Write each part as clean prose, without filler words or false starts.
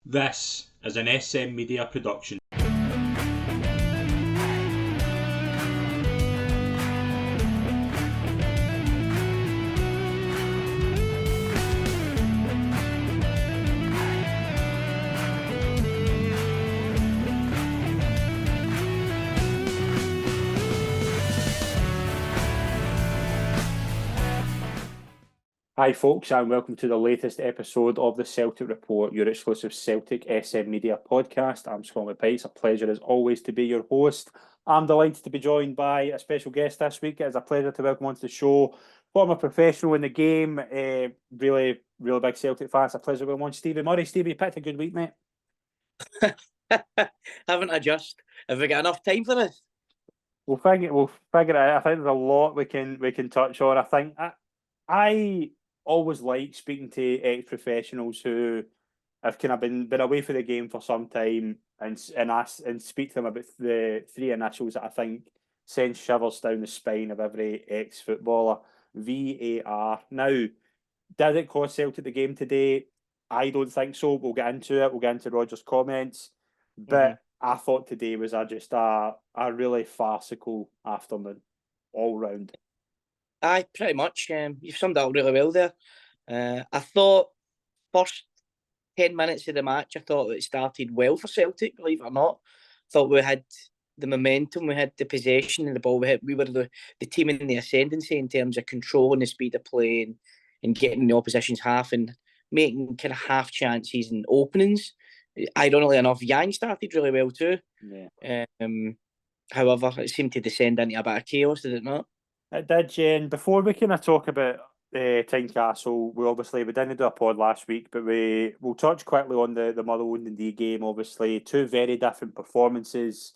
This is an SM Media production. Hi folks, and welcome to the latest episode of the Celtic Report, your exclusive Celtic SM Media podcast. I'm Scott McPike. It's a pleasure as always to be your host. I'm delighted to be joined by a special guest this week. It's a pleasure to welcome onto the show former professional in the game, really big Celtic fan. It's a pleasure to welcome on Stevie Murray. Stevie, you picked a good week, mate. Haven't I just? Have we got enough time for this? We'll figure it out. I think there's a lot we can touch on. I always like speaking to ex-professionals who have kind of been away for the game for some time and speak to them about the three initials that I think send shivers down the spine of every ex-footballer. VAR. Now, did it cost Celtic the game today? I don't think so. We'll get into it. We'll get into Roger's comments. But I thought today was just a really farcical afternoon all round. Aye, pretty much. You've summed it up really well there. I thought first 10 minutes of the match, I thought it started well for Celtic, believe it or not. Thought we had the momentum, we had the possession and the ball. We were the team in the ascendancy in terms of controlling the speed of play and getting the opposition's half and making kind of half chances and openings. Ironically enough, Yang started really well too. Yeah. However, it seemed to descend into a bit of chaos, did it not? It did, Jen. Before we kind of talk about Tynecastle, we didn't do a pod last week, but we'll touch quickly on the Motherwell and Dundee game. Obviously, two very different performances,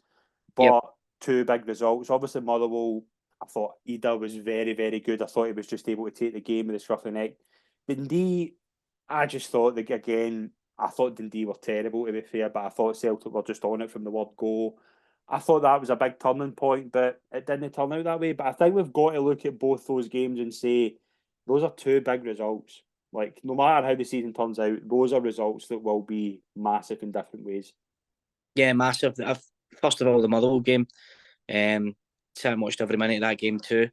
but two big results. Obviously, Motherwell, I thought Ida was very, very good. I thought he was just able to take the game with the scruff of the neck. Dundee, I just thought that again. I thought Dundee were terrible, to be fair, but I thought Celtic were just on it from the word go. I thought that was a big turning point, but it didn't turn out that way. But I think we've got to look at both those games and say those are two big results. Like, no matter how the season turns out, those are results that will be massive in different ways. Yeah, massive. First of all, the Motherwell game. I watched every minute of that game too.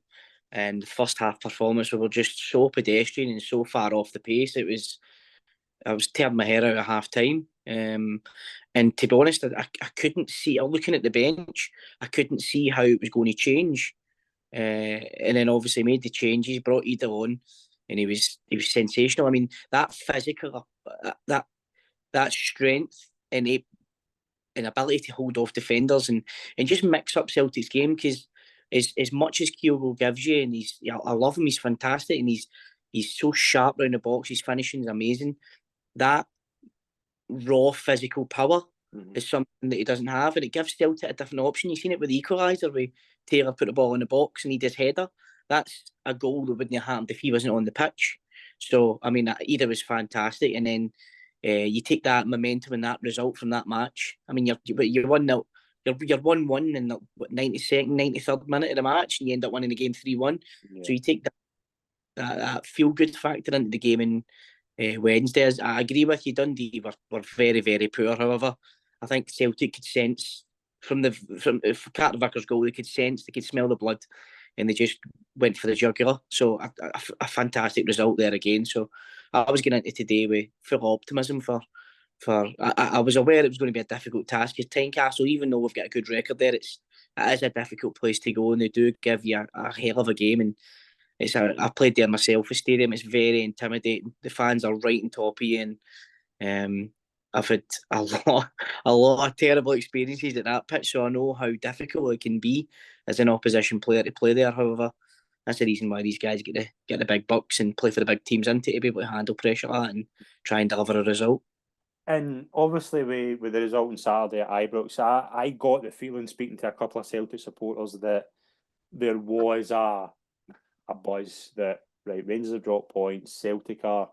And the first half performance, we were just so pedestrian and so far off the pace. I was tearing my hair out at half time. And to be honest, I couldn't see, looking at the bench, I couldn't see how it was going to change. And then obviously made the changes, brought Ida on, and he was sensational. I mean, that physical, that strength and ability to hold off defenders and just mix up Celtic's game, because as much as Kyogo gives you, and I love him, he's fantastic, and he's so sharp round the box, his finishing is amazing. That raw physical power is something that he doesn't have, and it gives Celtic a different option. You've seen it with the equaliser, where Taylor put the ball in the box and he did header. That's a goal that wouldn't have happened if he wasn't on the pitch. So, I mean, either was fantastic, and then you take that momentum and that result from that match. I mean, you're 1-0, you're 1-1 in the 92nd, 93rd minute of the match, and you end up winning the game 3-1. Yeah. So you take that feel good factor into the game, and Wednesday. I agree with you. Dundee were very, very poor. However, I think Celtic could sense from Carter Vickers' goal, they could smell the blood, and they just went for the jugular. So a fantastic result there again. So I was getting into today with full optimism for. I was aware it was going to be a difficult task. Because Tynecastle, even though we've got a good record there, it is a difficult place to go, and they do give you a hell of a game. And I played there myself. The stadium is very intimidating. The fans are right on top of you, and I've had a lot of terrible experiences at that pitch, so I know how difficult it can be as an opposition player to play there. However, that's the reason why these guys get the big bucks and play for the big teams, into to be able to handle pressure like that and try and deliver a result. And obviously, with the result on Saturday at Ibrox, I got the feeling, speaking to a couple of Celtic supporters, that there was a buzz that, right, Rangers have dropped points, Celtic are,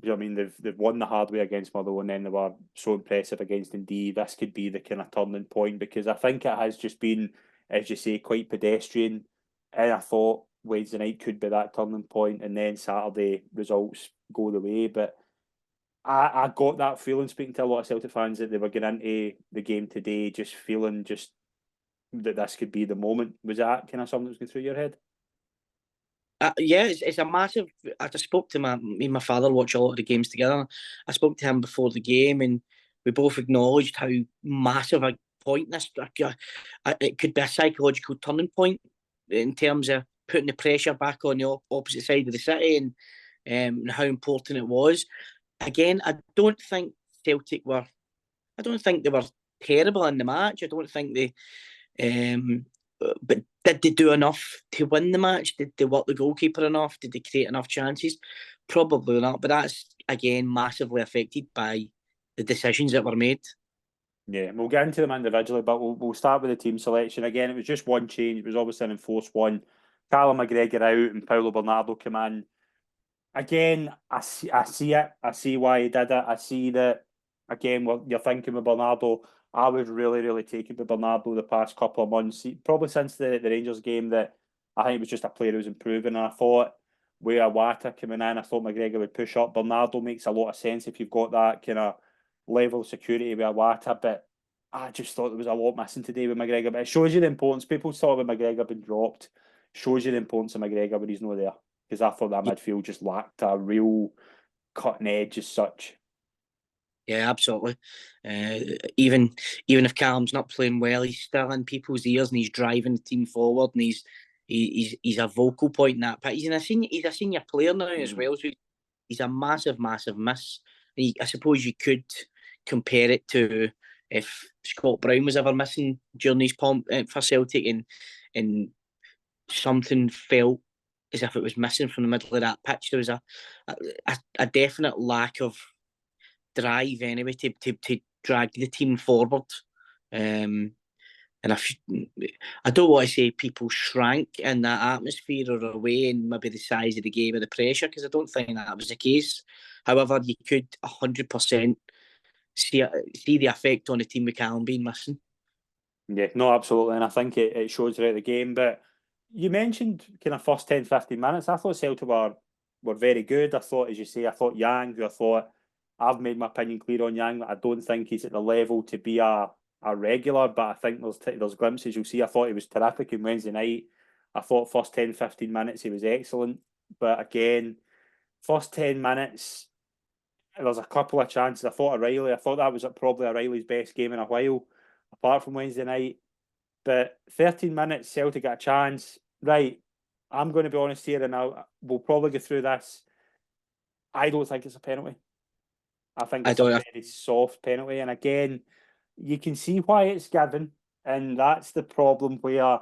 I mean, they've won the hard way against Motherwell, and then they were so impressive against Dundee. This could be the kind of turning point, because I think it has just been, as you say, quite pedestrian. And I thought Wednesday night could be that turning point, and then Saturday results go the way. But I got that feeling speaking to a lot of Celtic fans that they were getting into the game today, just feeling just that this could be the moment. Was that kind of something that was going through your head? Yeah, it's a massive. I just spoke to me and my father watch a lot of the games together. I spoke to him before the game, and we both acknowledged how massive a point this. It could be a psychological turning point in terms of putting the pressure back on the opposite side of the city, and how important it was. Again, I don't think Celtic were. I don't think they were terrible in the match. I don't think they. But did they do enough to win the match? Did they work the goalkeeper enough? Did they create enough chances? Probably not. But that's again massively affected by the decisions that were made. Yeah, we'll get into them individually, but we'll start with the team selection. Again, it was just one change. It was obviously an enforced one. Callum McGregor out and Paulo Bernardo come in. Again, I see it. I see why he did it. I see that, again, what you're thinking with Bernardo. I was really, really taken with Bernardo the past couple of months, probably since the Rangers game, that I think it was just a player who was improving. And I thought with Awata coming in, I thought McGregor would push up. Bernardo makes a lot of sense if you've got that kind of level of security with Awata, but I just thought there was a lot missing today with McGregor. But it shows you the importance. People saw with McGregor being dropped, shows you the importance of McGregor when he's not there. Because I thought that midfield just lacked a real cutting edge as such. Yeah, absolutely. Even if Callum's not playing well, he's still in people's ears and he's driving the team forward, and he's a vocal point in that. But he's a senior player now as well, so he's a massive miss. I suppose you could compare it to if Scott Brown was ever missing during his pomp for Celtic, and something felt as if it was missing from the middle of that pitch. There was a definite lack of drive anyway to drag the team forward. And I don't want to say people shrank in that atmosphere or away in maybe the size of the game or the pressure, because I don't think that was the case. However, you could 100% see the effect on the team with Callum being missing. Yeah, no, absolutely. And I think it shows throughout the game. But you mentioned kind of first 10, 15 minutes. I thought Celtic were very good. I thought, as you say, I thought Yang, who I thought, I've made my opinion clear on Yang, that I don't think he's at the level to be a regular, but I think there's glimpses you'll see. I thought he was terrific on Wednesday night. I thought first 10, 15 minutes he was excellent. But again, first 10 minutes, there's a couple of chances. I thought that was probably O'Reilly's best game in a while, apart from Wednesday night. But 13 minutes, Celtic got a chance. Right, I'm going to be honest here, and we'll probably go through this. I don't think it's a penalty. I think it's a very soft penalty. And again, you can see why it's given. And that's the problem where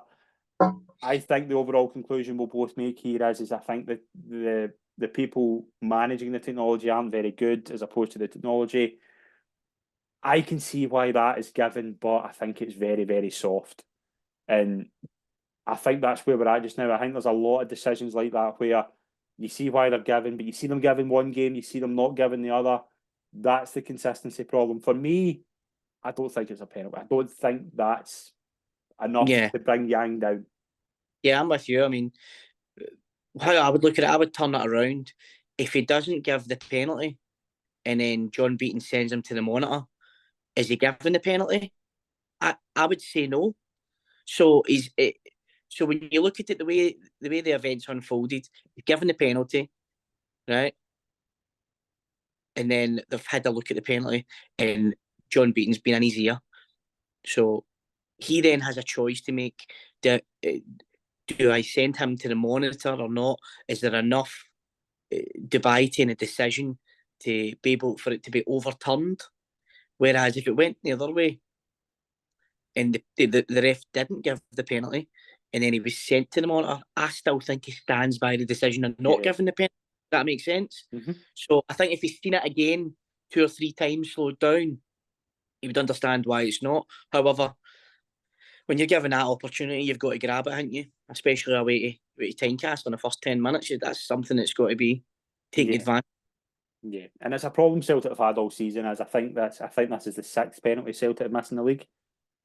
I think the overall conclusion we'll both make here is I think that the people managing the technology aren't very good as opposed to the technology. I can see why that is given, but I think it's very, very soft. And I think that's where we're at just now. I think there's a lot of decisions like that where you see why they're given, but you see them giving one game, you see them not giving the other. That's the consistency problem. For me, I don't think it's a penalty. I don't think that's enough to bring Yang down. Yeah, I'm with you. I mean, how I would look at it, I would turn it around. If he doesn't give the penalty and then John Beaton sends him to the monitor, is he given the penalty? I would say no. So so when you look at it the way the events unfolded, he's given the penalty, right? And then they've had a look at the penalty, and John Beaton's been in his ear. So he then has a choice to make. Do I send him to the monitor or not? Is there enough debate in a decision to be able for it to be overturned? Whereas if it went the other way and the ref didn't give the penalty and then he was sent to the monitor, I still think he stands by the decision of not giving the penalty. That makes sense. Mm-hmm. So I think if he's seen it again 2 or 3 times slowed down, he would understand why it's not. However, when you're given that opportunity, you've got to grab it, haven't you? Especially away to Tynecastle in the first 10 minutes. That's something that's got to be taken advantage. Yeah, and it's a problem Celtic have had all season. As I think this is the 6th penalty Celtic have missed in the league,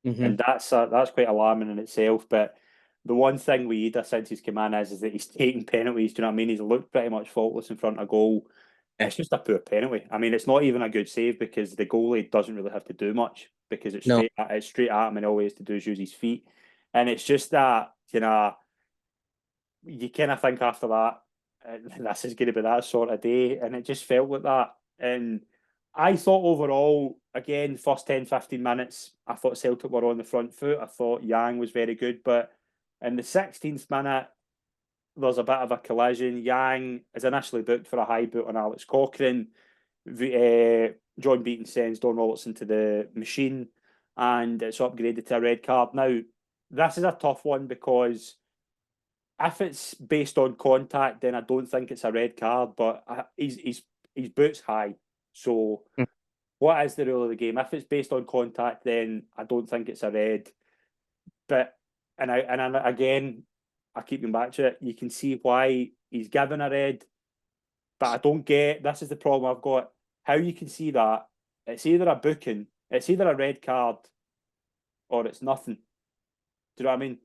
and that's quite alarming in itself. But the one thing with Ida since he's come in is that he's taking penalties. Do you know what I mean? He's looked pretty much faultless in front of goal, It's just a poor penalty. I mean, it's not even a good save because the goalie doesn't really have to do much because it's No. straight at him, and all he has to do is use his feet. And it's just that, you kind of think after that, this is going to be that sort of day. And it just felt like that. And I thought overall, again, first 10, 15 minutes, I thought Celtic were on the front foot. I thought Yang was very good. But in the 16th minute, there's a bit of a collision. Yang is initially booked for a high boot on Alex Cochrane. John Beaton sends Don Robertson to the machine, and it's upgraded to a red card. Now, this is a tough one because if it's based on contact, then I don't think it's a red card. But his boot's high, so what is the rule of the game? If it's based on contact, then I don't think it's a red. But again, I keep going back to it. You can see why he's given a red, but I don't get. This is the problem I've got. How you can see that it's either a booking, it's either a red card, or it's nothing. Do you know what I mean?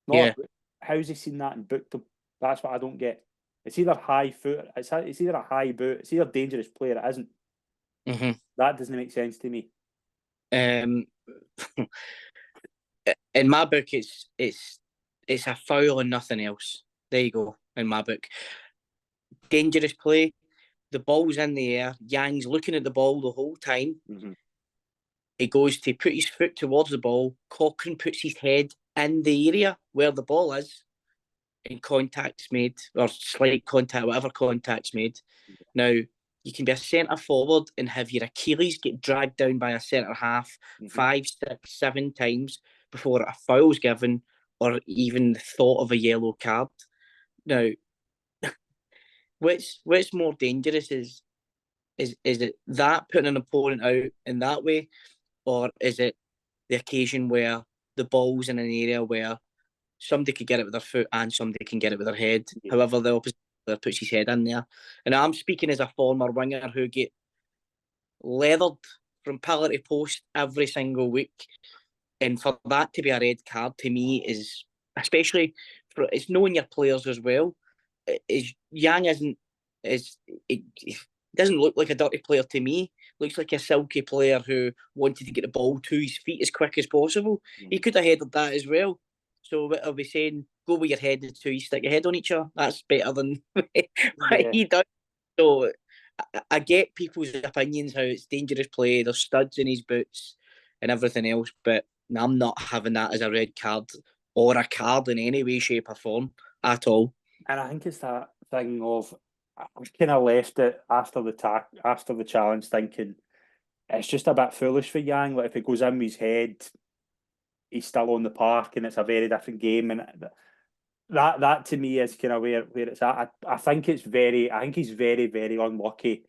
Yeah. How's he seen that and booked him? That's what I don't get. It's either high foot, it's either a high boot, it's either a dangerous player, it isn't. Mm-hmm. That doesn't make sense to me. In my book, it's a foul and nothing else. There you go. In my book, dangerous play. The ball's in the air. Yang's looking at the ball the whole time. Mm-hmm. He goes to put his foot towards the ball. Cochrane puts his head in the area where the ball is, and contact's made, or slight contact, whatever contact's made. Now, you can be a centre forward and have your Achilles get dragged down by a centre half 5, 6, 7 times before a foul's given, or even the thought of a yellow card. Now, what's more dangerous is it that putting an opponent out in that way, or is it the occasion where the ball's in an area where somebody could get it with their foot and somebody can get it with their head? Yeah. However, the opposite player puts his head in there. And I'm speaking as a former winger who get leathered from pillar to post every single week. And for that to be a red card to me is, especially for it's knowing your players as well. Yang it doesn't look like a dirty player to me. Looks like a silky player who wanted to get the ball to his feet as quick as possible. He could have headed that as well. So what are we saying? Go with your head until you stick your head on each other. That's better than what he does. So I get people's opinions how it's dangerous play. There's studs in his boots and everything else, but I'm not having that as a red card or a card in any way, shape, or form at all. And I think it's that thing of I kind of left it after the challenge, thinking it's just a bit foolish for Yang. Like if he goes in with his head, he's still on the park, and it's a very different game. And that to me is kind of where it's at. I think he's very very unlucky.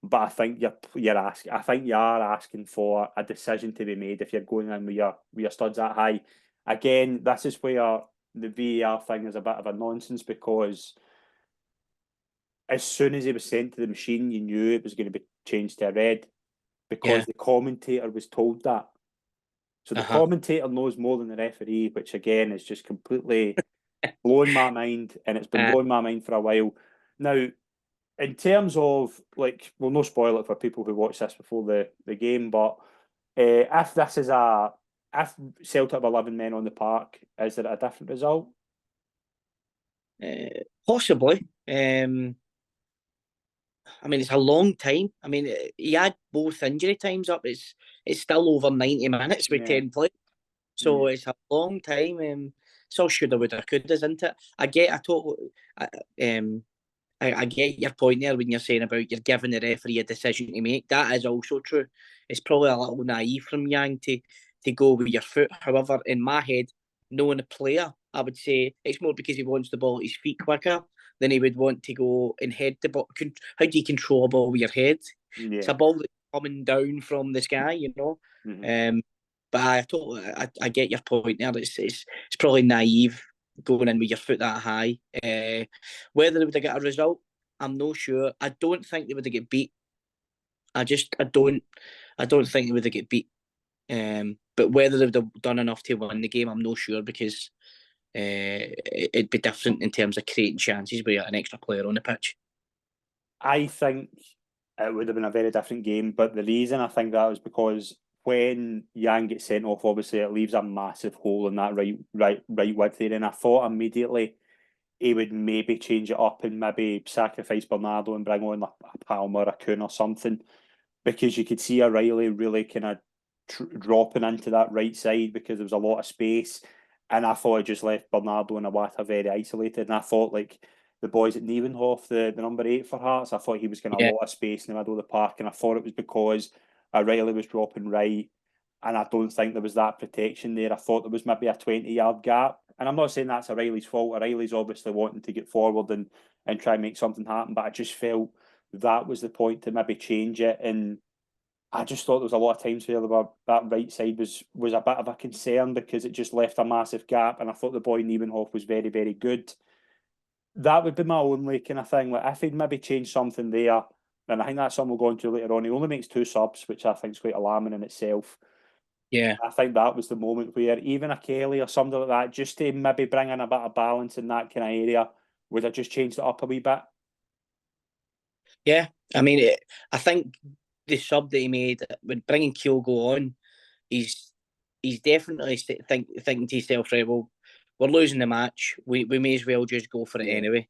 But I think I think you are asking for a decision to be made if you're going in with your studs that high. Again, this is where the VAR thing is a bit of a nonsense because as soon as he was sent to the machine, you knew it was going to be changed to a red because the commentator was told that. So the commentator knows more than the referee, which again is just completely blowing my mind, and it's been blowing my mind for a while. Now, in terms of, like, we'll no spoil it for people who watch this before the game, but if Celtic have 11 men on the park, is there a different result? Possibly. I mean, it's a long time. I mean, he had both injury times up. It's still over 90 minutes with 10 players. So it's a long time. It's all shoulda, woulda, coulda, isn't it? I get your point there when you're saying about you're giving the referee a decision to make. That is also true. It's probably a little naive from Yang to go with your foot. However, in my head, knowing a player, I would say it's more because he wants the ball at his feet quicker than he would want to go and head the ball. How do you control a ball with your head? Yeah. It's a ball that's coming down from the sky, you know. But I get your point there. It's probably naive going in with your foot that high. Whether they would have got a result, I'm not sure. I don't think they would have get beat. I don't think they would have get beat. But whether they would have done enough to win the game, I'm not sure because it'd be different in terms of creating chances with an extra player on the pitch. I think it would have been a very different game. But the reason I think that was because when Yang gets sent off, obviously it leaves a massive hole in that right width there. And I thought immediately he would maybe change it up and maybe sacrifice Bernardo and bring on a Palmer, a Kuhn or something, because you could see O'Reilly really kind of dropping into that right side because there was a lot of space. And I thought it just left Bernardo and Iwata very isolated. And I thought, like, the boys at Nievenhoff, the number 8 for Hearts, I thought he was getting a lot of space in the middle of the park. And I thought it was because O'Reilly was dropping right. And I don't think there was that protection there. I thought there was maybe a 20-yard gap. And I'm not saying that's O'Reilly's fault. O'Reilly's obviously wanting to get forward and try and make something happen. But I just felt that was the point to maybe change it. And I just thought there was a lot of times where that right side was a bit of a concern because it just left a massive gap. And I thought the boy Nievenhoff was very, very good. That would be my only kind of thing. Like, if he'd maybe change something there, and I think that's something we'll go into later on. He only makes 2 subs, which I think is quite alarming in itself. Yeah. I think that was the moment where even a Kelly or something like that, just to maybe bring in a bit of balance in that kind of area, would have just changed it up a wee bit. Yeah, I mean, I think the sub that he made when bringing Kyogo on, he's definitely thinking to himself, right, well, we're losing the match. We may as well just go for it anyway.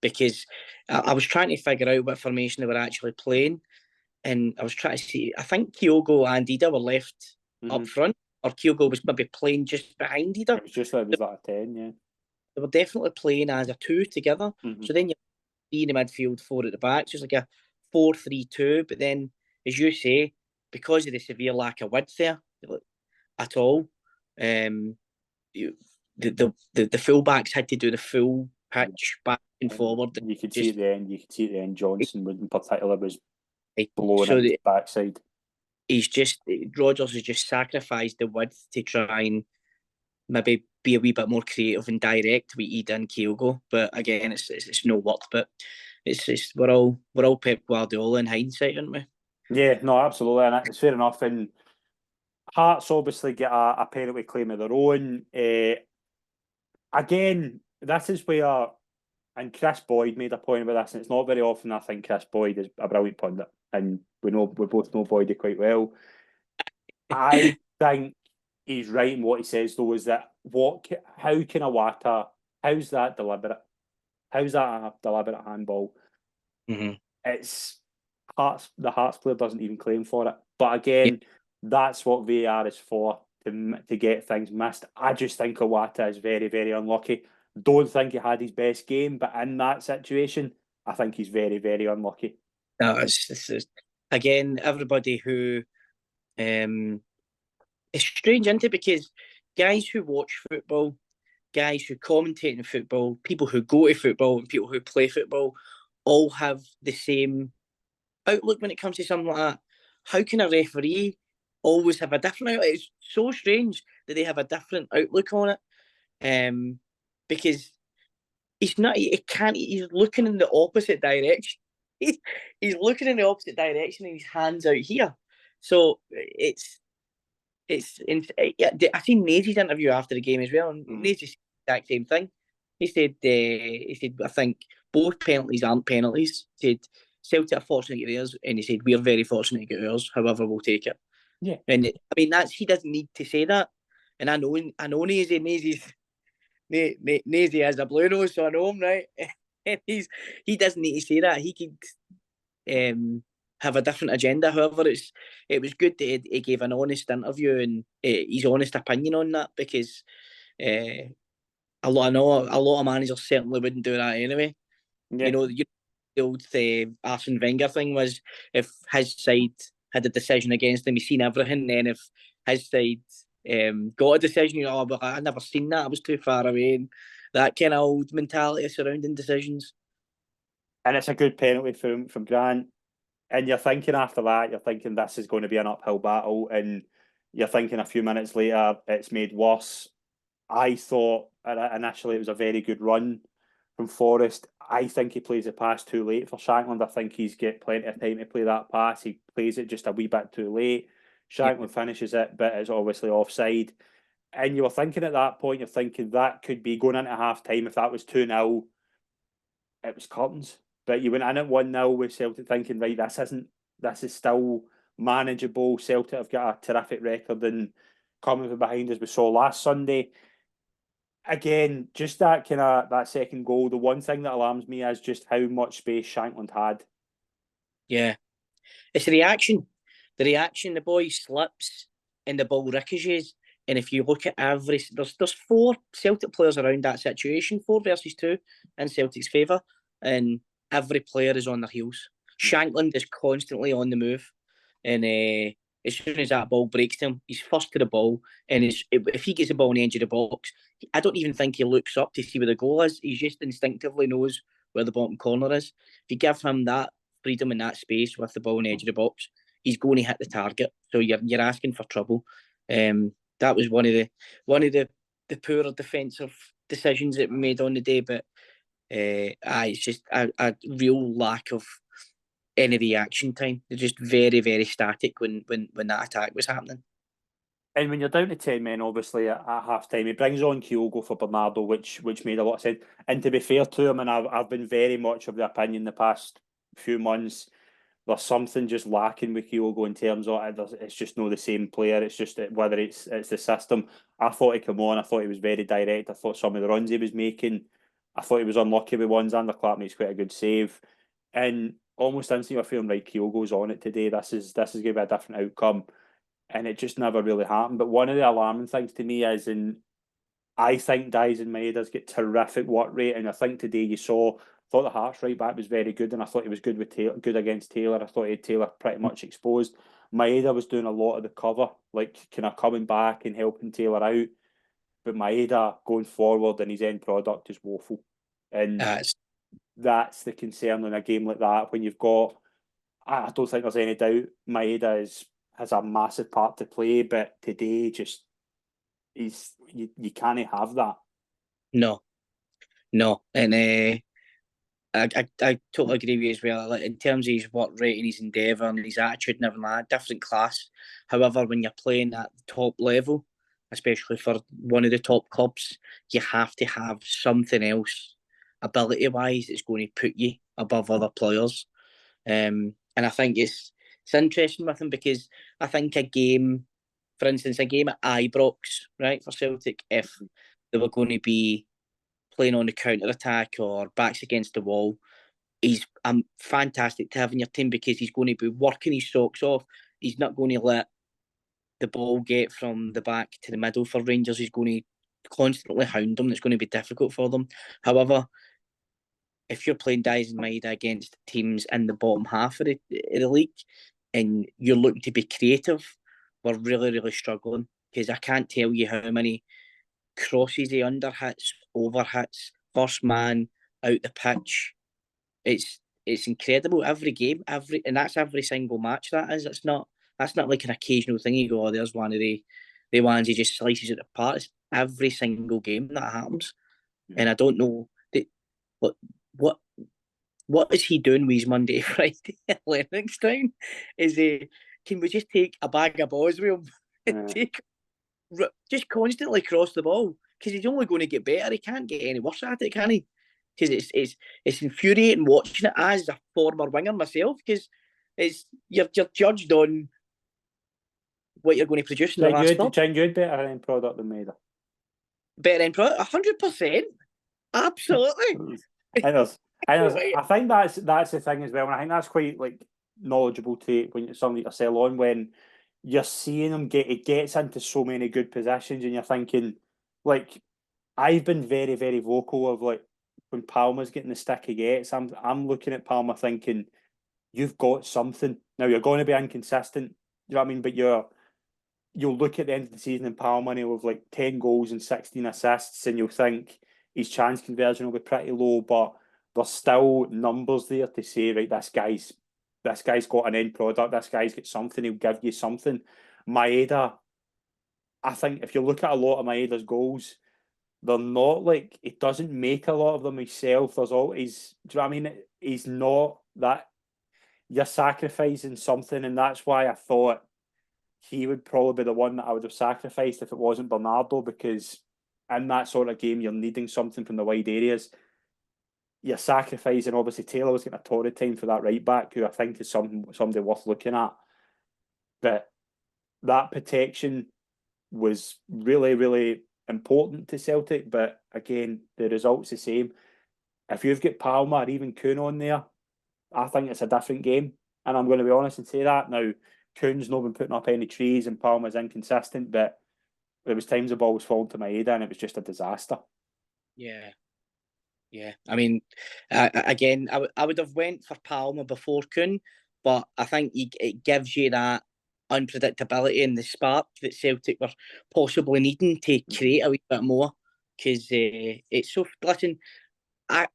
Because I was trying to figure out what formation they were actually playing, and I was trying to see. I think Kyogo and Ida were left up front, or Kyogo was maybe playing just behind Ida. It was just like it was like a 10, yeah. They were definitely playing as a 2 together. So then you 3 in the midfield, 4 at the back. So it's like a 4-3-2. But then, as you say, because of the severe lack of width there at all, the fullbacks had to do the full pitch back and forward. You could see at the end. You could see at the end. Johnson, in particular, was blowing so in the backside. Rodgers has just sacrificed the width to try and maybe be a wee bit more creative and direct with Ida and Kyogo. But again, it's no work. But it's we're all Pep Guardiola in hindsight, aren't we? Yeah, no, absolutely, and it's fair enough. And Hearts obviously get a penalty claim of their own. Again, this is where, and Chris Boyd made a point about this, and it's not very often I think Chris Boyd is a brilliant pundit, and we both know Boydie quite well. I think he's right in what he says, though, is that how can Iwata, how's that deliberate? How's that a deliberate handball? It's the Hearts player doesn't even claim for it. But again, that's what VAR is for, to get things missed. I just think Iwata is very, very unlucky. Don't think he had his best game, but in that situation, I think he's very, very unlucky. No, it's again, everybody who it's strange, isn't it? Because guys who watch football, guys who commentate in football, people who go to football, and people who play football, all have the same outlook when it comes to something like that. How can a referee always have a different outlook? It's so strange that they have a different outlook on it. Because he's looking in the opposite direction. He's looking in the opposite direction and his hand's out here. So I seen Nazy's interview after the game as well, and Nazy said the exact same thing. He said, I think both penalties aren't penalties. He said, Celtic are fortunate to get theirs, and he said, we're very fortunate to get ours, however we'll take it. Yeah. And I mean, he doesn't need to say that. And I know Nazy has a blue nose, so I know him, right? And he doesn't need to say that. He could have a different agenda. However, it was good that he gave an honest interview and his honest opinion on that, because a lot of managers certainly wouldn't do that anyway. Yeah. You know, the old Arsene Wenger thing was, if his side had a decision against him, he's seen everything. Then if his side got a decision, but I never seen that, I was too far away. And that kind of old mentality surrounding decisions. And it's a good penalty from Grant. And you're thinking after that, you're thinking this is going to be an uphill battle. And you're thinking a few minutes later, it's made worse. I thought initially it was a very good run from Forrest. I think he plays the pass too late for Shankland. I think he's got plenty of time to play that pass. He plays it just a wee bit too late. Shankland finishes it, but it's obviously offside. And you were thinking at that point, you're thinking that could be going into half time. If that was 2-0, it was curtains. But you went in at 1-0 with Celtic thinking, right, this is still manageable. Celtic have got a terrific record, and coming from behind as we saw last Sunday. Again, just that second goal. The one thing that alarms me is just how much space Shankland had. Yeah. It's the reaction. The reaction, the boy slips and the ball ricochets. And if you look at there's 4 Celtic players around that situation, 4 versus 2 in Celtic's favour, and every player is on their heels. Shankland is constantly on the move, and as soon as that ball breaks to him, he's first to the ball, and if he gets the ball in the edge of the box, I don't even think he looks up to see where the goal is. He just instinctively knows where the bottom corner is. If you give him that freedom in that space with the ball in the edge of the box, he's going to hit the target. So you're asking for trouble. That was one of the poorer defensive decisions that we made on the day. But it's just a real lack of any reaction time. They're just very, very static when that attack was happening. And when you're down to 10 men, obviously, at half time, he brings on Kyogo for Bernardo, which made a lot of sense. And to be fair to him, and I've been very much of the opinion the past few months, there's something just lacking with Kyogo in terms of it's just not the same player. It's just whether it's the system. I thought he came on. I thought he was very direct. I thought some of the runs he was making, I thought he was unlucky with ones. Clark makes quite a good save. And almost instantly I feel like Kyogo's on it today. This is going to be a different outcome. And it just never really happened. But one of the alarming things to me is, I think Diaz and Maeda's get terrific work rate, and I think today you thought the Hearts right back was very good, and I thought he was good with good against Taylor. I thought he had Taylor pretty much exposed. Maeda was doing a lot of the cover, like kind of coming back and helping Taylor out. But Maeda going forward and his end product is woeful, and that's the concern in a game like that when you've got. I don't think there's any doubt Maeda has a massive part to play, but today just you can't have that. No, and I totally agree with you as well. Like in terms of his work rate and his endeavour and his attitude and everything like that, different class. However, when you're playing at the top level, especially for one of the top clubs, you have to have something else, ability-wise, that's going to put you above other players. And I think it's interesting with him because I think for instance, a game at Ibrox, right, for Celtic, if they were going to be playing on the counter-attack or backs against the wall, he's fantastic to have in your team because he's going to be working his socks off. He's not going to let the ball get from the back to the middle for Rangers. He's going to constantly hound them. It's going to be difficult for them. However, if you're playing Diaz and Maeda against teams in the bottom half of the league and you're looking to be creative, we're really, really struggling because I can't tell you how many crosses he underhits, overhits, first man out the pitch. It's incredible every game, and that's every single match. That is. That's not like an occasional thing. You go, oh, there's one of the ones he just slices it apart. It's every single game that happens, and I don't know what is he doing with his Monday, Friday at Lennoxtown? Can we just take a bag of balls with him and just constantly cross the ball? Because he's only going to get better. He can't get any worse at it, can he? Because it's infuriating watching it as a former winger myself. Because you're judged on what you're going to produce in the last club. You'd better end product than Maeda. Better end product, 100%, absolutely. I think that's the thing as well, and I think that's quite knowledgeable to when somebody to sell on when you're seeing him it gets into so many good positions, and you're thinking, I've been very, very vocal of when Palmer's getting the stick he gets, I'm looking at Palmer thinking, you've got something. Now you're going to be inconsistent, you know what I mean? But you'll look at the end of the season in Palmer and he'll have 10 goals and 16 assists, and you'll think his chance conversion will be pretty low, but there's still numbers there to say, right, this guy's got an end product, this guy's got something, he'll give you something. Maeda, I think if you look at a lot of Maeda's goals, they're not he doesn't make a lot of them himself. There's always, do you know what I mean? He's not that, you're sacrificing something, and that's why I thought he would probably be the one that I would have sacrificed if it wasn't Bernardo, because in that sort of game, you're needing something from the wide areas. you're sacrificing. Obviously, Taylor was getting a torrid time for that right back, who I think is somebody worth looking at. But that protection was really, really important to Celtic. But again, the result's the same. If you've got Palmer or even Kuhn on there, I think it's a different game. And I'm going to be honest and say that. Now, Kuhn's not been putting up any trees and Palmer's inconsistent, but there was times the ball was falling to Maeda and it was just a disaster. Yeah. Yeah. I mean, again, I would have went for Palmer before Kuhn, but I think it gives you that unpredictability and the spark that Celtic were possibly needing to create a wee bit more. Because it's so... Listen,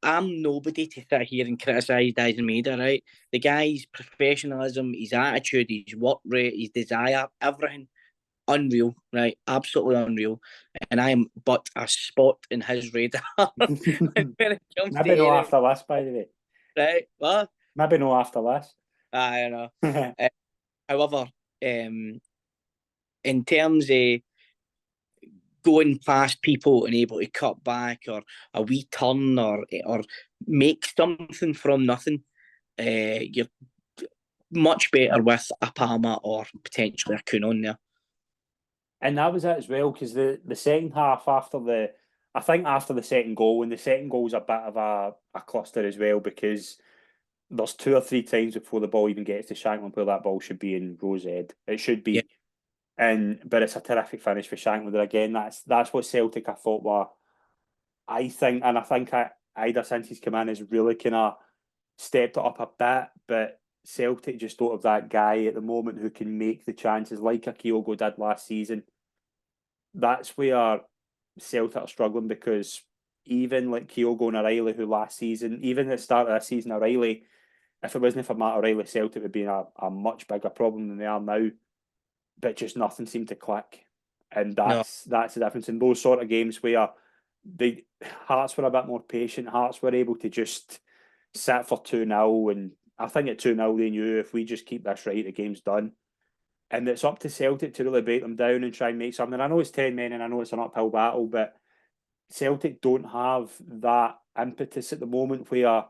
I'm nobody to sit here and criticise Dyson Maeda, right? The guy's professionalism, his attitude, his work rate, his desire, everything, unreal, right? Absolutely unreal. And I am but a spot in his radar when it comes Maybe to no anything, after this, by the way. right? What? Maybe no after this. I don't know. However, in terms of going past people and able to cut back or a wee turn or make something from nothing, you're much better with a Palmer or potentially a Kuhn on there. And that was it as well, because the second half I think after the second goal, and the second goal was a bit of a cluster as well, because there's 2 or 3 times before the ball even gets to Shankland where that ball should be in Rowe's head. It should be. Yeah. But it's a terrific finish for Shankland. And again, that's what Celtic I thought were, I think Ida since he's come in has really kind of stepped it up a bit, but Celtic just don't have that guy at the moment who can make the chances like a Kyogo did last season. That's where Celtic are struggling, because even like Kyogo and O'Reilly, who last season, even at the start of this season, O'Reilly, if it wasn't for Matt O'Reilly, Celtic would be in a much bigger problem than they are now. But just nothing seemed to click. And that's the difference in those sort of games where Hearts were a bit more patient. Hearts were able to just sit for 2-0, and I think at 2-0 they knew if we just keep this right, the game's done. And it's up to Celtic to really break them down and try and make something. I know it's 10 men and I know it's an uphill battle, but Celtic don't have that impetus at the moment where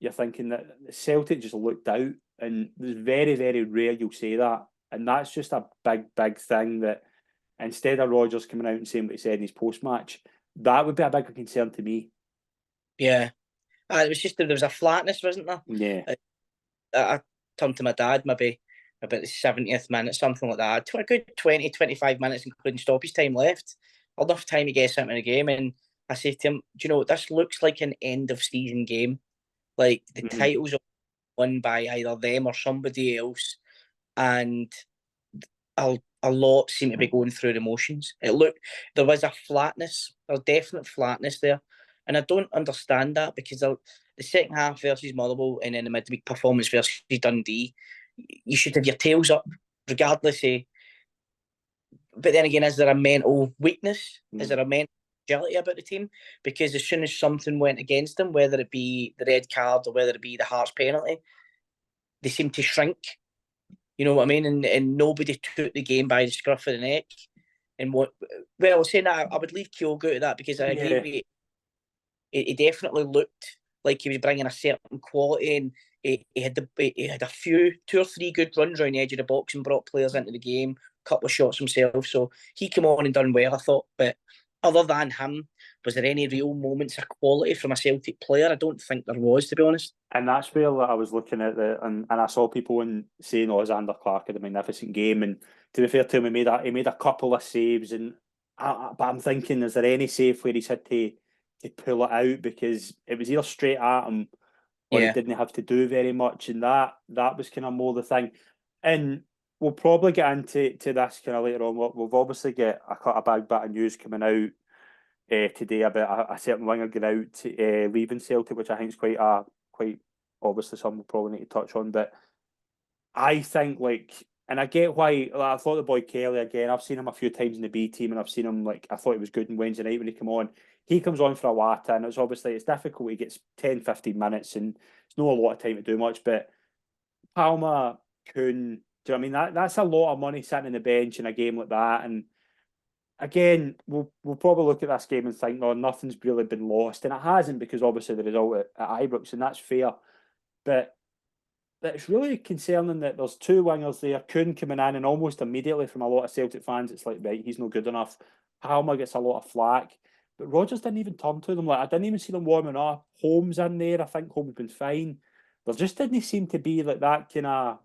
you're thinking that Celtic just looked out, and it's very, very rare you'll say that. And that's just a big, big thing, that instead of Rodgers coming out and saying what he said in his post-match, that would be a bigger concern to me. Yeah. It was just, there was a flatness, wasn't there? Yeah. I turned to my dad maybe about the 70th minute, something like that. A good 20, 25 minutes, including stoppage time left. Enough time to get something in the game. And I said to him, do you know, this looks like an end of season game. Like the titles are won by either them or somebody else. And a lot seem to be going through the motions. There was a flatness, a definite flatness there. And I don't understand that, because the second half versus Motherwell and then the midweek performance versus Dundee, you should have your tails up regardless of. But then again, is there a mental weakness? Is there a mental agility about the team? Because as soon as something went against them, whether it be the red card or whether it be the Hearts penalty, they seem to shrink. You know what I mean? And nobody took the game by the scruff of the neck. And saying that, I would leave Kyogo out of that, because I agree with you. He definitely looked like he was bringing a certain quality, and he had a few, 2 or 3 good runs around the edge of the box and brought players into the game, a couple of shots himself. So he came on and done well, I thought. But other than him, was there any real moments of quality from a Celtic player? I don't think there was, to be honest. And that's where I was looking at and I saw people saying, Xander Clark had a magnificent game. And to be fair to him, he made a couple of saves. But I'm thinking, is there any save where he's had to pull it out, because it was either straight at him or he didn't have to do very much, and that was kind of more the thing. And we'll probably get into this kind of later on. We've obviously got a big bit of news coming out today about a certain winger going out, leaving Celtic, which I think is quite obviously something we'll probably need to touch on. But I think, and I get why. I thought the boy Kelly, again, I've seen him a few times in the B team, and I've seen him, I thought he was good on Wednesday night when he came on. He comes on for a Wata, and it's difficult. He gets 10, 15 minutes, and it's not a lot of time to do much. But Palmer, Kuhn, do you know what I mean? That's a lot of money sitting in the bench in a game like that. And again, we'll probably look at this game and think, no, nothing's really been lost, and it hasn't, because obviously the result at Ibrox, and that's fair. But it's really concerning that there's two wingers there, Kuhn coming in, and almost immediately from a lot of Celtic fans, it's like, right, he's not good enough. Palmer gets a lot of flack, but Rodgers didn't even turn to them. Like, I didn't even see them warming up. Holmes in there, I think Holmes been fine. There just didn't seem to be like that kind of,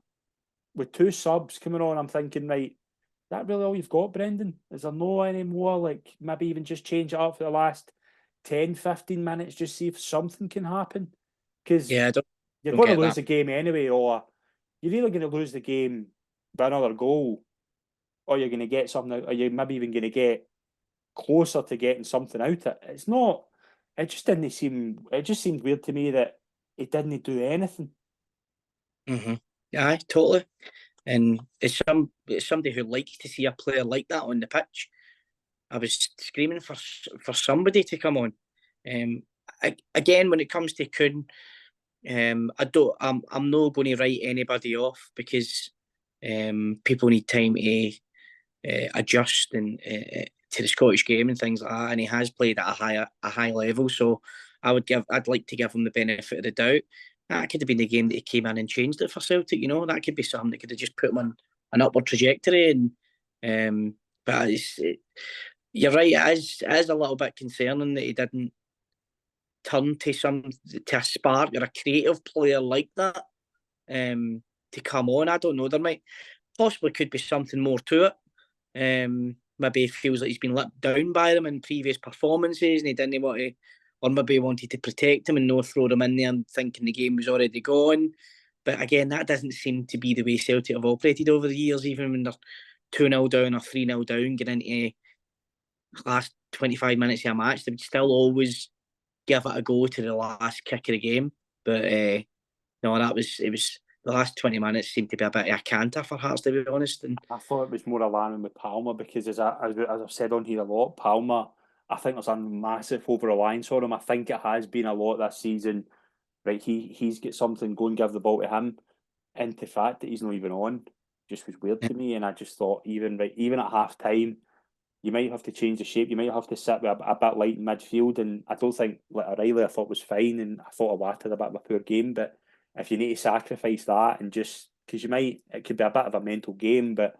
with two subs coming on. I'm thinking, right, is that really all you've got, Brendan? Is there no any more, like, maybe even just change it up for the last 10, 15 minutes, just see if something can happen? Because Yeah, you're don't going to get lose that. the game anyway, or you're either going to lose the game by another goal, or you're going to get something, or you're maybe even going to get closer to getting something out of it. It's not. It just didn't seem. It just seemed weird to me that he didn't do anything. Aye, totally. And it's somebody who likes to see a player like that on the pitch. I was screaming for somebody to come on. Again, when it comes to Kuhn, I'm not going to write anybody off, because people need time to adjust and to the Scottish game and things like that, and he has played at a high level. So I'd like to give him the benefit of the doubt. That could have been the game that he came in and changed it for Celtic. That could be something that could have just put him on an upward trajectory. And but you're right, it is a little bit concerning that he didn't turn to a spark or a creative player like that to come on. I don't know. There might possibly could be something more to it. Maybe he feels like he's been let down by them in previous performances, and he didn't want to, or maybe he wanted to protect him and not throw them in there and thinking the game was already gone. But again, that doesn't seem to be the way Celtic have operated over the years, even when they're 2-0 down or 3-0 down, getting into the last 25 minutes of a match, they would still always give it a go to the last kick of the game. But no, it was the last 20 minutes seemed to be a bit of a canter for Hearts, to be honest. And I thought it was more alarming with Palmer, because as I've said on here a lot, Palmer, I think there's a massive over reliance on him. I think it has been a lot this season. Right, he's got something, go and give the ball to him. And the fact that he's not even on just was weird to me. And I just thought, even at half time, you might have to change the shape. You might have to sit with a bit light in midfield. And I don't think, like, O'Reilly, I thought was fine, and I thought Awata had a bit of a poor game. But if you need to sacrifice that, and just because it could be a bit of a mental game, but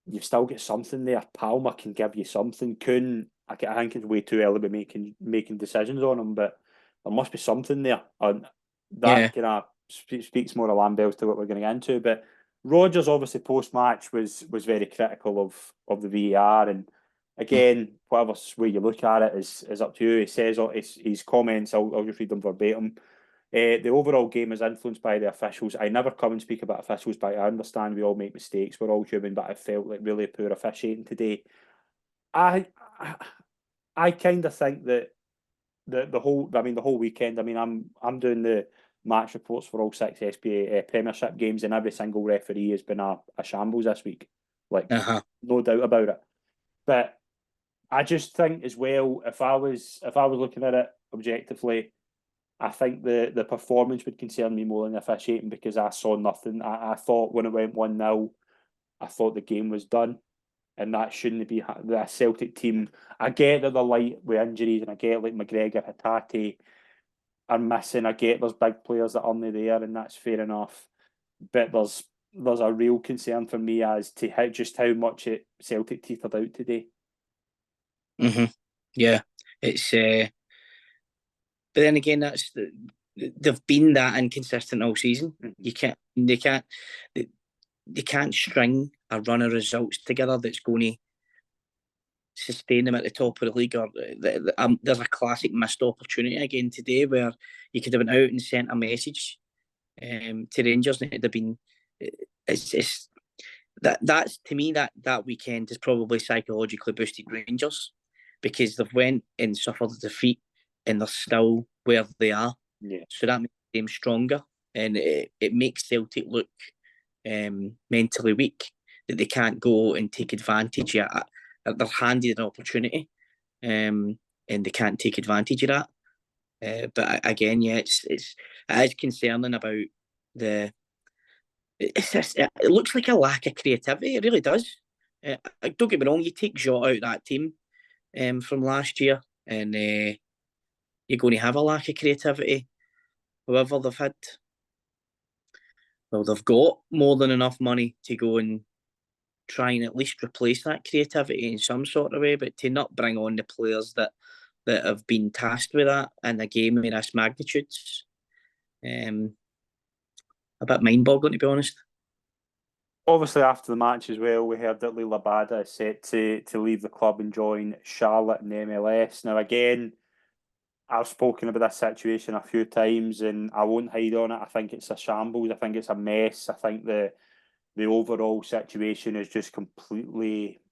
you've still got something there. Palmer can give you something. Kuhn, I think it's way too early to be making decisions on him, but there must be something there. And yeah, that kind of speaks more alarm bells to what we're going to get into. But Rodgers, obviously, post match was very critical of the VAR, and again, whatever way you look at it is up to you. He says his comments. I'll just read them verbatim. The overall game is influenced by the officials. I never come and speak about officials, but I understand we all make mistakes. We're all human, but I felt like really poor officiating today. I I kind of think that the whole weekend. I mean, I'm doing the match reports for all six SPA Premiership games, and every single referee has been a shambles this week. Like, no doubt about it. But I just think as well, if I was looking at it objectively, I think the performance would concern me more than the officiating, because I saw nothing. I thought when it went 1-0, I thought the game was done, and that shouldn't be the Celtic team. I get that they're light with injuries, and I get like McGregor, Hatate are missing. I get there's big players that aren't there, and that's fair enough. But there's a real concern for me as to how much Celtic teetered out today. Yeah, it's. But then again, they've been that inconsistent all season. Mm-hmm. They can't string a run of results together that's going to sustain them at the top of the league. Or there's a classic missed opportunity again today, where you could have been out and sent a message to Rangers, and it'd have been. It's that's to me that weekend has probably psychologically boosted Rangers, because they've went and suffered a defeat, and they're still where they are. Yeah. So that makes them stronger, and it makes Celtic look mentally weak, that they can't go and take advantage of it. They're handed an opportunity, and they can't take advantage of that. But again, yeah, it is concerning about the. It looks like a lack of creativity. It really does. Don't get me wrong, you take Jota out of that team from last year, and you're going to have a lack of creativity. However, they've got more than enough money to go and try and at least replace that creativity in some sort of way, but to not bring on the players that have been tasked with that in a game of this magnitudes, a bit mind-boggling, to be honest. Obviously, after the match as well, we heard that Lee Labada is set to leave the club and join Charlotte in the MLS. Now, again, I've spoken about this situation a few times, and I won't hide on it. I think it's a shambles. I think it's a mess. I think the overall situation is just completely,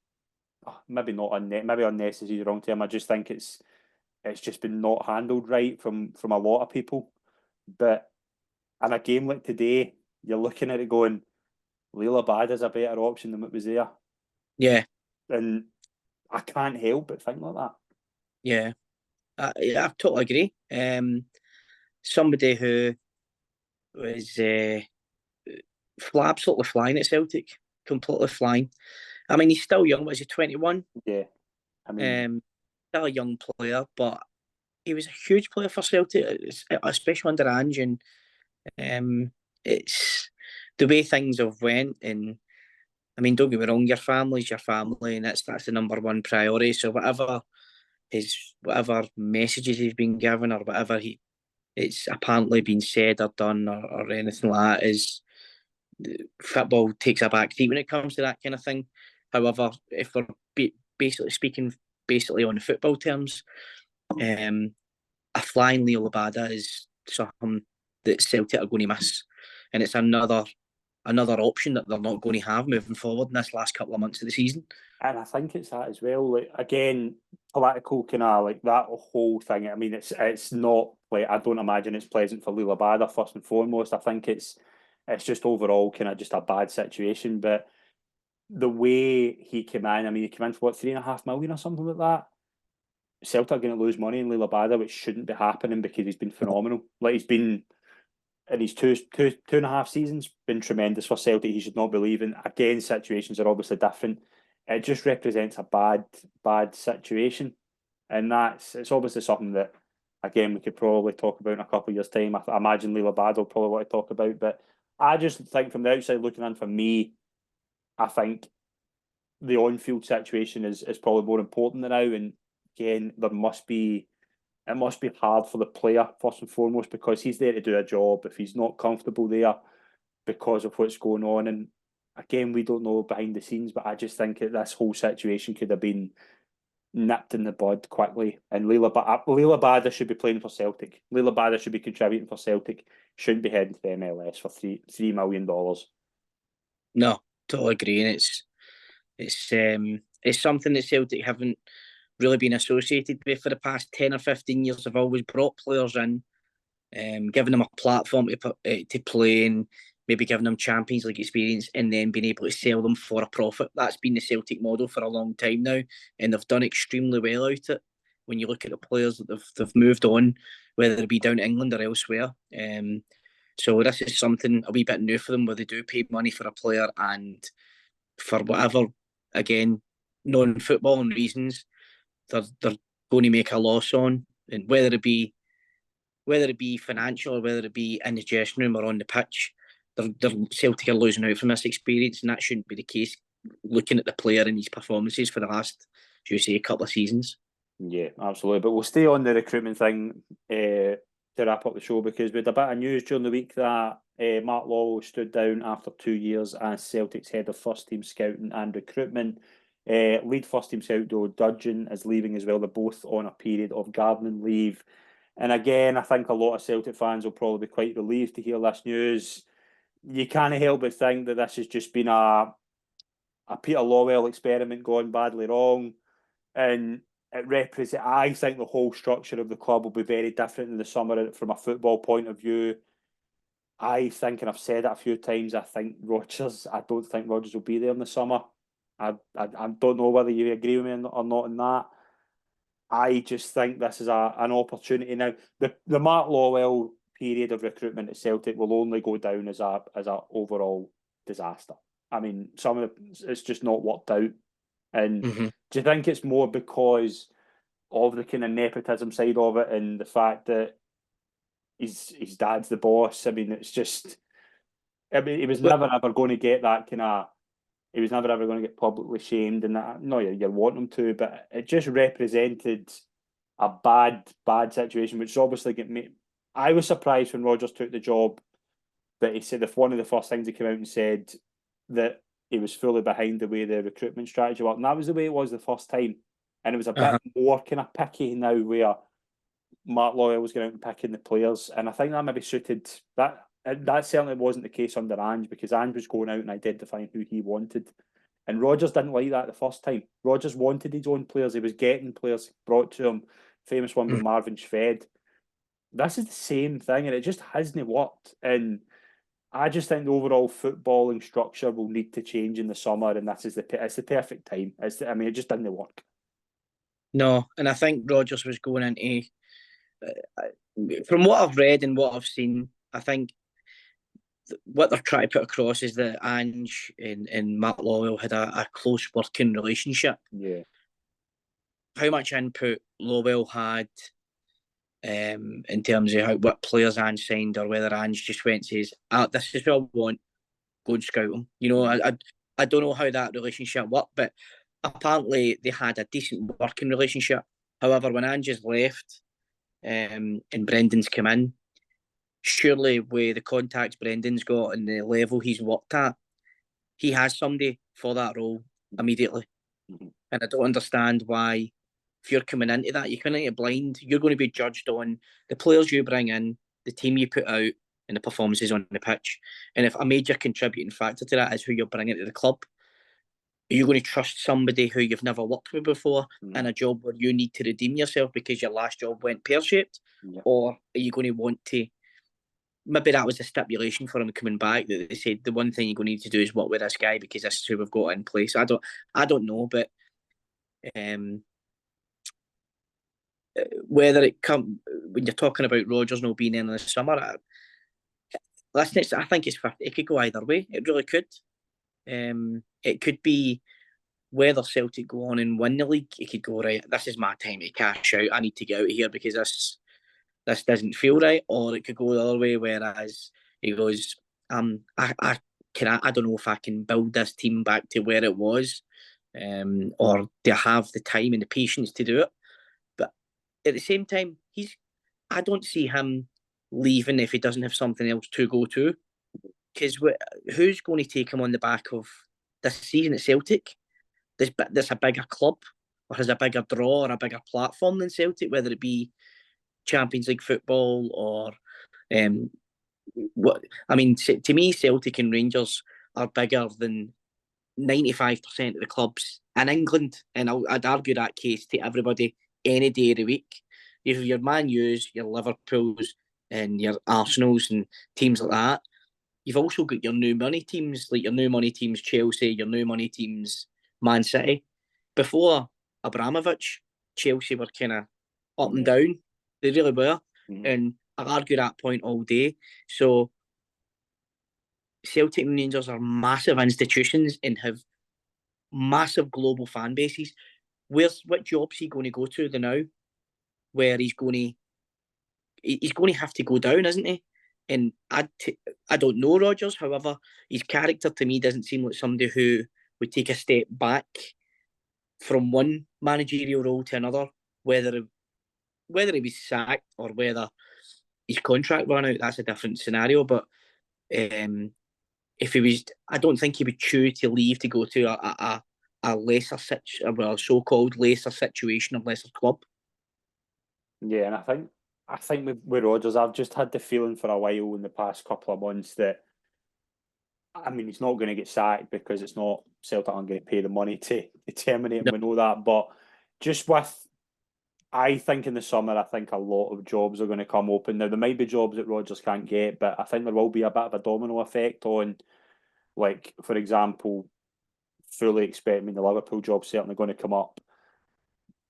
maybe not maybe unnecessary is the wrong term. I just think it's just been not handled right from a lot of people. But in a game like today, you're looking at it going, Leila Bad is a better option than what was there. Yeah. And I can't help but think like that. Yeah. I totally agree. Somebody who was absolutely flying at Celtic, completely flying. I mean, he's still young. Was he 21? Yeah. I mean, still a young player, but he was a huge player for Celtic, especially under Ange. And it's the way things have went. And I mean, don't get me wrong, your family's your family, and that's the number one priority. So whatever messages he's been given, or whatever it's apparently been said or done, or anything like that, is football takes a back seat when it comes to that kind of thing. However, if we're basically speaking on the football terms, a flying Leo Labada is something that Celtic are going to miss, and it's another option that they're not going to have moving forward in this last couple of months of the season. and I think it's that as well. Like, again, political kind of like that whole thing. I mean, it's not like, I don't imagine it's pleasant for Lila Bada first and foremost. I think it's just overall kind of just a bad situation. But the way he came in, I mean, he came in for what, 3.5 million or something like that. Celtic are going to lose money in Lila Bada, which shouldn't be happening because he's been phenomenal. Like, he's been in his two and a half seasons, been tremendous for Celtic. He should not be leaving. Again, situations are obviously different. It just represents a bad situation, and it's obviously something that, again, we could probably talk about in a couple of years' time. I imagine Leila Bad will probably want to talk about, but I just think from the outside looking in, for me, I think the on-field situation is probably more important than now. And again, it must be hard for the player first and foremost, because he's there to do a job. If he's not comfortable there because of what's going on, and again, we don't know behind the scenes, but I just think that this whole situation could have been nipped in the bud quickly. And Leila Bada should be playing for Celtic. Leila Bada should be contributing for Celtic. Shouldn't be heading to the MLS for $3 million. No, totally agree. And it's something that Celtic haven't really been associated with for the past 10 or 15 years. They've always brought players in, giving them a platform to play, and maybe giving them Champions League experience, and then being able to sell them for a profit. That's been the Celtic model for a long time now, and they've done extremely well out of it. When you look at the players that they've moved on, whether it be down to England or elsewhere. So this is something a wee bit new for them, where they do pay money for a player, and for whatever, again, non-footballing reasons, they're going to make a loss on, and whether it be financial, or whether it be in the dressing room or on the pitch, they're Celtic are losing out from this experience, and that shouldn't be the case. Looking at the player and his performances for the last, should we say, a couple of seasons. Yeah, absolutely. But we'll stay on the recruitment thing to wrap up the show, because we had a bit of news during the week that Mark Law stood down after 2 years as Celtic's head of first team scouting and recruitment. Lead first team scout Joe Dudgeon is leaving as well. They're both on a period of gardening leave. And again, I think a lot of Celtic fans will probably be quite relieved to hear this news. You can't help but think that this has just been a Peter Lawwell experiment gone badly wrong. And it represents, I think the whole structure of the club will be very different in the summer from a football point of view. I think, and I've said it a few times, I don't think Rodgers will be there in the summer. I don't know whether you agree with me or not in that. I just think this is an opportunity now. The Mark Lawwell period of recruitment at Celtic will only go down as a overall disaster. I mean, it's just not worked out. And Mm-hmm. do you think it's more because of the kind of nepotism side of it and the fact that his dad's the boss? I mean, it's just. I mean, he was never ever going to get that kind of. He was never ever going to get publicly shamed, and that. No, you want him to, but it just represented a bad situation, which obviously get me. I was surprised when Rodgers took the job that he said if one of the first things he came out and said that he was fully behind the way the recruitment strategy worked, and that was the way it was the first time, and it was a bit more kind of picky now where Mark Lawler was going out and picking the players, and I think that maybe suited that. That certainly wasn't the case under Ange because Ange was going out and identifying who he wanted. And Rodgers didn't like that the first time. Rodgers wanted his own players. He was getting players brought to him. Famous one with Marvin Schwed. This is the same thing, and it just hasn't worked. And I just think the overall footballing structure will need to change in the summer, and it's the perfect time. It just didn't work. No, and I think Rodgers was going into, from what I've read and what I've seen, I think what they're trying to put across is that Ange and Matt Lawwell had a close working relationship. Yeah. How much input Lawwell had in terms of what players Ange signed, or whether Ange just went and says, this is what I want, go and scout them. You know, I don't know how that relationship worked, but apparently they had a decent working relationship. However, when Ange's left and Brendan's come in, surely with the contacts Brendan's got and the level he's worked at, he has somebody for that role immediately. Mm-hmm. And I don't understand why, if you're coming into that, you're coming into blind, you're going to be judged on the players you bring in, the team you put out, and the performances on the pitch. And if a major contributing factor to that is who you're bringing to the club, are you going to trust somebody who you've never worked with before in a job where you need to redeem yourself because your last job went pear-shaped? Yeah. Or are you going to want to... Maybe that was the stipulation for him coming back, that they said the one thing you're going to need to do is work with this guy because this is who we've got in place. I don't know, but whether it come when you're talking about Rodgers not being in the summer, I think it could go either way. It really could. It could be whether Celtic go on and win the league. It could go, right, this is my time to cash out. I need to get out of here because this doesn't feel right. Or it could go the other way, whereas he goes, I don't know if I can build this team back to where it was, or do I have the time and the patience to do it. But at the same time, I don't see him leaving if he doesn't have something else to go to. Because who's going to take him on the back of this season at Celtic? There's a bigger club, or has a bigger draw, or a bigger platform than Celtic, whether it be Champions League football or what. I mean, to me, Celtic and Rangers are bigger than 95% of the clubs in England, and I'd argue that case to everybody any day of the week. You have your Man U's, your Liverpool's, and your Arsenal's and teams like that. You've also got your new money teams, like your new money teams Chelsea, your new money teams Man City. Before Abramovich, Chelsea were kind of up and down. They really were. And I'd argue that point all day. So Celtic and Rangers are massive institutions and have massive global fan bases. What job's he going to go to now? Where he's going to have to go down, isn't he? And I don't know Rodgers. However, his character to me doesn't seem like somebody who would take a step back from one managerial role to another, whether he was sacked or whether his contract ran out. That's a different scenario. But if he was, I don't think he would choose to leave to go to a lesser so-called lesser situation or lesser club. Yeah, and I think with Rodgers, I've just had the feeling for a while in the past couple of months that, I mean, he's not going to get sacked because it's not Celtic aren't going to pay the money to terminate him. No. We know that, but just I think in the summer, I think a lot of jobs are going to come open. Now, there might be jobs that Rodgers can't get, but I think there will be a bit of a domino effect on, like, for example, fully expecting the Liverpool job certainly going to come up.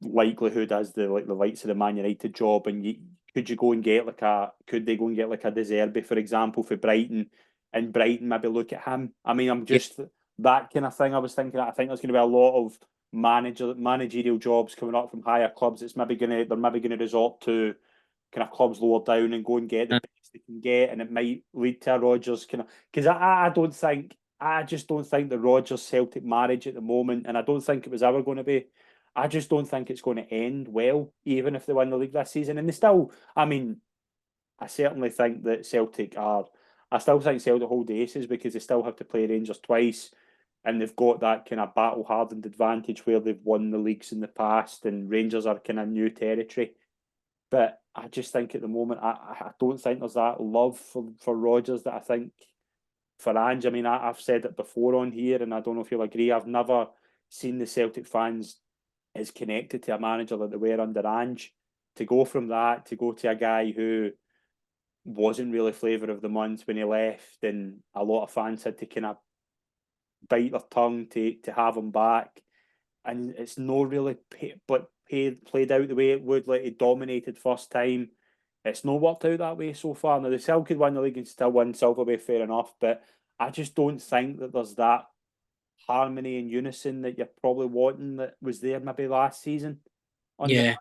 Likelihood is the likes of the Man United job, and could they go and get like a De Zerbi, for example, for Brighton, and Brighton maybe look at him. I mean, I'm just that kind of thing. I was thinking that I think there's going to be a lot of managerial jobs coming up from higher clubs. They're maybe going to resort to kind of clubs lower down and go and get the best they can get, and it might lead to a Rodgers kind of, because I just don't think the Rodgers Celtic marriage at the moment, and I don't think it was ever going to be. I just don't think it's going to end well, even if they win the league this season. And they still, I mean, I certainly think that Celtic are. I still think Celtic hold the aces because they still have to play Rangers twice, and they've got that kind of battle hardened advantage where they've won the leagues in the past, and Rangers are kind of new territory. But I just think at the moment, I don't think there's that love for Rodgers that I think for Ange. I mean, I've said it before on here, and I don't know if you'll agree. I've never seen the Celtic fans as connected to a manager that they were under Ange. To go from that to go to a guy who wasn't really flavour of the month when he left, and a lot of fans had to kind of bite their tongue to have him back, and it's not really played out the way it would. Like, he dominated first time. It's not worked out that way so far. Now, the Celtic could win the league and still win Silverway, fair enough, but I just don't think that there's that harmony and unison that you're probably wanting that was there maybe last season. Yeah,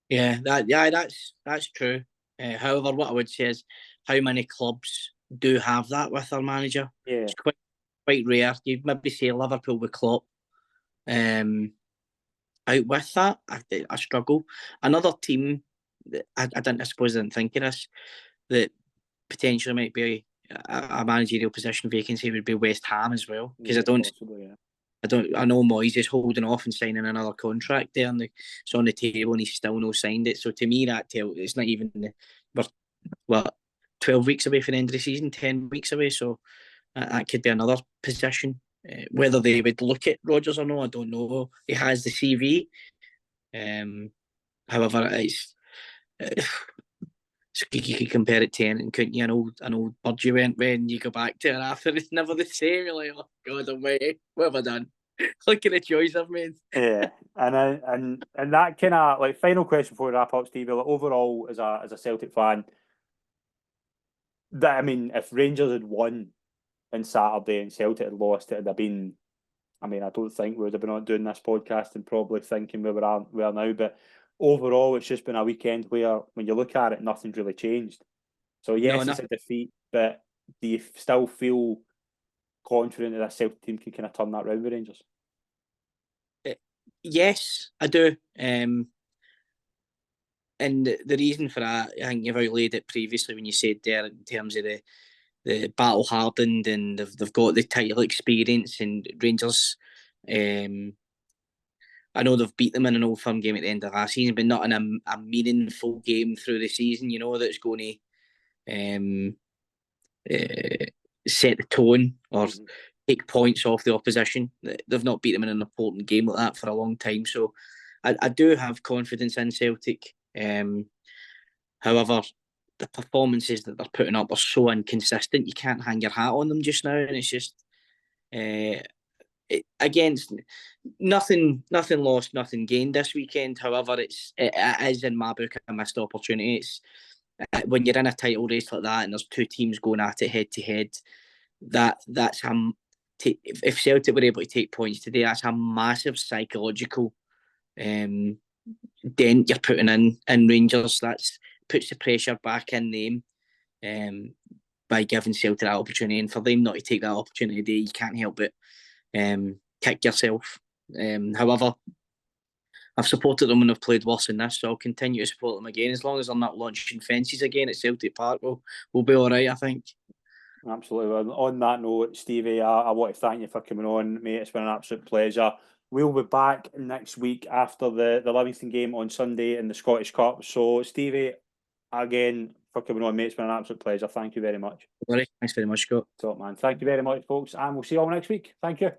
that's true. However, what I would say is, how many clubs do have that with their manager? Yeah, it's quite rare. You'd maybe say Liverpool with Klopp. Out with that, I struggle. Another team that I suppose I didn't think of this, that potentially might be a managerial position vacancy would be West Ham as well, because I know Moyes is holding off and signing another contract there, and it's on the table and he's still not signed it. So to me, that it's not even we're 12 weeks away from the end of the season, 10 weeks away. So that could be another position. Whether they would look at Rodgers or not, I don't know. He has the CV. However, you could compare it to anything, couldn't you? An old bird you went when you go back to it after it's never the same. You're like, oh God almighty, what have I done? Look at the choice I've made. Yeah, and that kind of, like, final question before we wrap up, Stevie. Like, overall, as a Celtic fan, that, I mean, if Rangers had won on Saturday and Celtic had lost, it'd have been. I mean, I don't think we would have been on doing this podcast and probably thinking where we are now. But overall, it's just been a weekend where, when you look at it, nothing's really changed. So yes, it's a defeat, but do you still feel confident that a Celtic team can kind of turn that round with Rangers? Yes, I do. And the reason for that, I think you've outlaid it previously when you said there, in terms of the battle hardened, and they've got the title experience, and Rangers. I know they've beat them in an Old Firm game at the end of last season, but not in a meaningful game through the season. You know, that's going to set the tone or take points off the opposition. They've not beat them in an important game like that for a long time. So I do have confidence in Celtic. However, the performances that they're putting up are so inconsistent. You can't hang your hat on them just now, and it's just against nothing lost, nothing gained this weekend. However, it is in my book a missed opportunity. It's when you're in a title race like that and there's two teams going at it head to head. That's if Celtic were able to take points today, that's a massive psychological dent you're putting in Rangers. That puts the pressure back in them by giving Celtic that opportunity, and for them not to take that opportunity today, you can't help but kick yourself. However, I've supported them when they've played worse than this, so I'll continue to support them again. As long as they're not launching fences again at Celtic Park, we'll be all right, I think. Absolutely. Well, on that note, Stevie, I want to thank you for coming on, mate. It's been an absolute pleasure. We'll be back next week after the Livingston game on Sunday in the Scottish Cup. So, Stevie, again, for coming on, mate, it's been an absolute pleasure. Thank you very much. Thanks very much, Scott. Top man. Thank you very much, folks, and we'll see you all next week. Thank you.